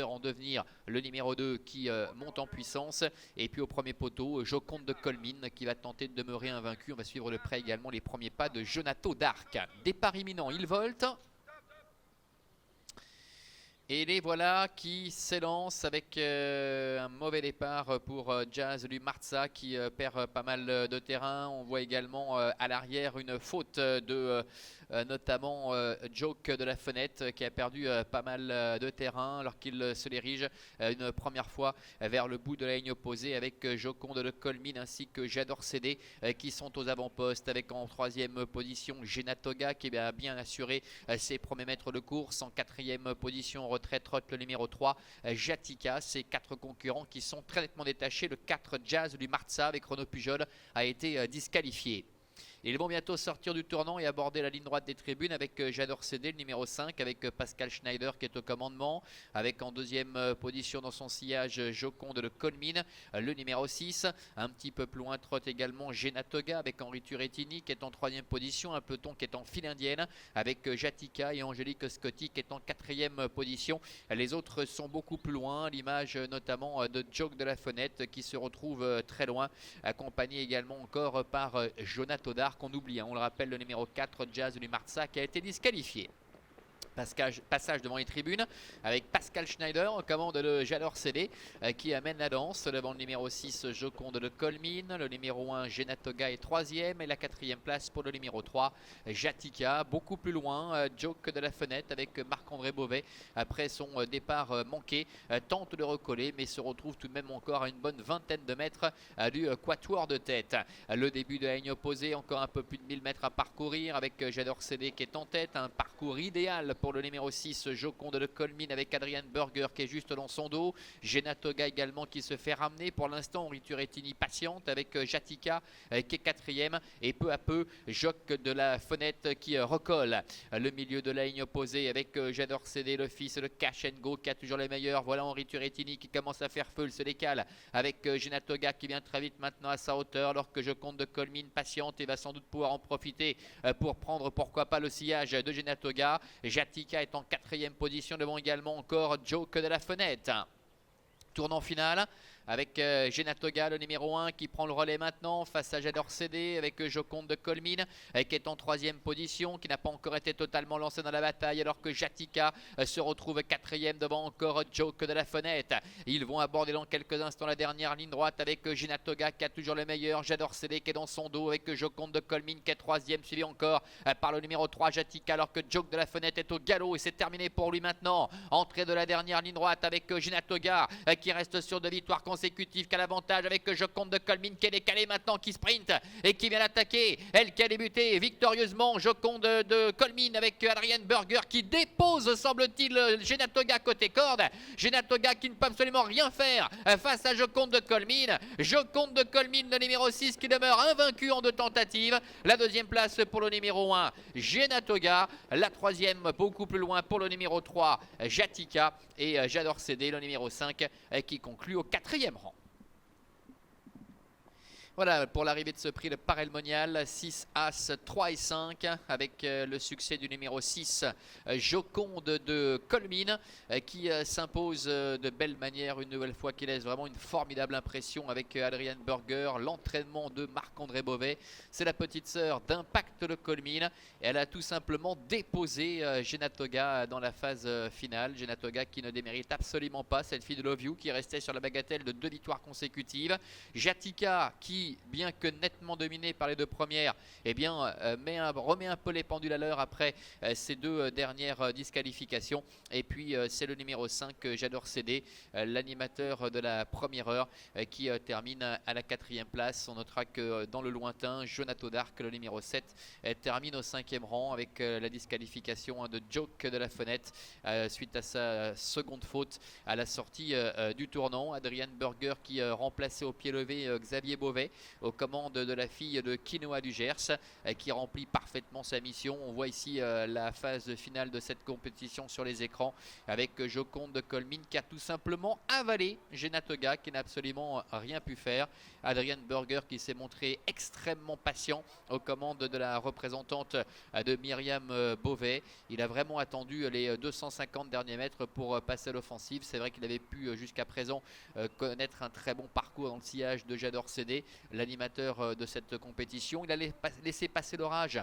en devenir, le numéro 2 qui monte en puissance. Et puis au premier poteau, Joconde de Colmine qui va tenter de demeurer invaincu. On va suivre de près également les premiers pas de Jonato d'Arc. Départ imminent, il volte. Et les voilà qui s'élancent avec un mauvais départ pour Jazz du Marza qui perd pas mal de terrain. On voit également à l'arrière une faute de notamment Joke de la Fenêtre qui a perdu pas mal de terrain alors qu'il se dirige une première fois vers le bout de la ligne opposée avec Joconde de Colmine ainsi que J'adore céder qui sont aux avant-postes avec en troisième position Genatoga qui a bien assuré ses premiers mètres de course. En quatrième position retraite trotte le numéro 3 Jatika. Ces quatre concurrents qui sont très nettement détachés. Le 4 Jazz du Marza avec Renaud Pujol a été disqualifié. Ils vont bientôt sortir du tournant et aborder la ligne droite des tribunes avec J'adore céder, le numéro 5, avec Pascal Schneider qui est au commandement, avec en deuxième position dans son sillage Joconde de Colmine, le numéro 6. Un petit peu plus loin trotte également Genatoga avec Henri Turettini qui est en troisième position, un peloton qui est en file indienne avec Jatika et Angélique Scotti qui est en quatrième position. Les autres sont beaucoup plus loin, l'image notamment de Joke de la Fenêtre qui se retrouve très loin, accompagné également encore par Jonato d'Arc. On oublie, on le rappelle, le numéro 4 Jazz du Marza qui a été disqualifié. Passage devant les tribunes avec Pascal Schneider en commande de J'adore céder qui amène la danse devant le numéro 6 Joconde de Colmine, le numéro 1 Genatoga est troisième et la quatrième place pour le numéro 3 Jatika. Beaucoup plus loin Joke de la Fenêtre avec Marc-André Beauvais après son départ manqué tente de recoller mais se retrouve tout de même encore à une bonne vingtaine de mètres du quatuor de tête. Le début de la ligne opposée, encore un peu plus de 1000 mètres à parcourir avec J'adore céder qui est en tête, un parcours idéal pour le numéro 6 Joconde de Colmine avec Adrian Burger qui est juste dans son dos. Genatoga également qui se fait ramener. Pour l'instant Henri Turettini patiente avec Jatika qui est quatrième et peu à peu Joc de la Fenêtre qui recolle. Le milieu de la ligne opposée avec J'adore céder, le fils, le Cash and Go qui a toujours les meilleurs. Voilà Henri Turettini qui commence à faire feu, il se décale avec Genatoga qui vient très vite maintenant à sa hauteur alors que Joconde de Colmine patiente et va sans doute pouvoir en profiter pour prendre pourquoi pas le sillage de Genatoga. Jatika est en quatrième position devant également encore Joke de la Fenêtre. Tournant final avec Genatoga, le numéro 1 qui prend le relais maintenant face à J'adore céder avec Joconde de Colmine qui est en troisième position, qui n'a pas encore été totalement lancé dans la bataille alors que Jatika se retrouve quatrième devant encore Joke de la Fenêtre. Ils vont aborder dans quelques instants la dernière ligne droite avec Genatoga qui a toujours le meilleur, J'adore céder qui est dans son dos avec Joconde de Colmine qui est troisième, suivi encore par le numéro 3 Jatika alors que Joke de la Fenêtre est au galop et c'est terminé pour lui maintenant. Entrée de la dernière ligne droite avec Genatoga qui reste sur deux victoires consécutive qu'à l'avantage avec Joconde de Colmine qui est décalé maintenant, qui sprint et qui vient l'attaquer. Elle qui a débuté victorieusement, Joconde de Colmine avec Adrian Burger qui dépose semble-t-il Genatoga côté corde. Genatoga qui ne peut absolument rien faire face à Joconde de Colmine. Joconde de Colmine, le numéro 6 qui demeure invaincu en deux tentatives. La deuxième place pour le numéro 1 Genatoga. La troisième beaucoup plus loin pour le numéro 3 Jatika. Et J'adore céder, le numéro 5 qui conclut au quatrième rang. Voilà pour l'arrivée de ce prix de Parelmonial, 6 As 3 et 5 avec le succès du numéro 6 Joconde de Colmine qui s'impose de belle manière une nouvelle fois, qui laisse vraiment une formidable impression avec Adrian Burger, l'entraînement de Marc-André Beauvais. C'est la petite sœur d'Impact de Colmine et elle a tout simplement déposé Genatoga dans la phase finale. Genatoga qui ne démérite absolument pas cette fille de Love You qui restait sur la bagatelle de 2 victoires consécutives. Jatika qui, bien que nettement dominé par les deux premières, eh bien, remet un peu les pendules à l'heure après ces deux dernières disqualifications. Et puis c'est le numéro 5 J'adore céder, l'animateur de la première heure qui termine à la quatrième place. On notera que dans le lointain, Jonato d'Arc, le numéro 7, termine au 5e rang avec la disqualification de Joke de la Fenêtre suite à sa seconde faute à la sortie du tournant. Adrian Burger qui remplaçait au pied levé Xavier Beauvais aux commandes de la fille de Quinoa du Gers qui remplit parfaitement sa mission. On voit ici la phase finale de cette compétition sur les écrans avec Joconde Colmine qui a tout simplement avalé Genatoga qui n'a absolument rien pu faire. Adrian Burger qui s'est montré extrêmement patient aux commandes de la représentante de Myriam Beauvais. Il a vraiment attendu les 250 derniers mètres pour passer à l'offensive. C'est vrai qu'il avait pu jusqu'à présent connaître un très bon parcours dans le sillage de Jador Cédé, l'animateur de cette compétition. Il a laissé passer l'orage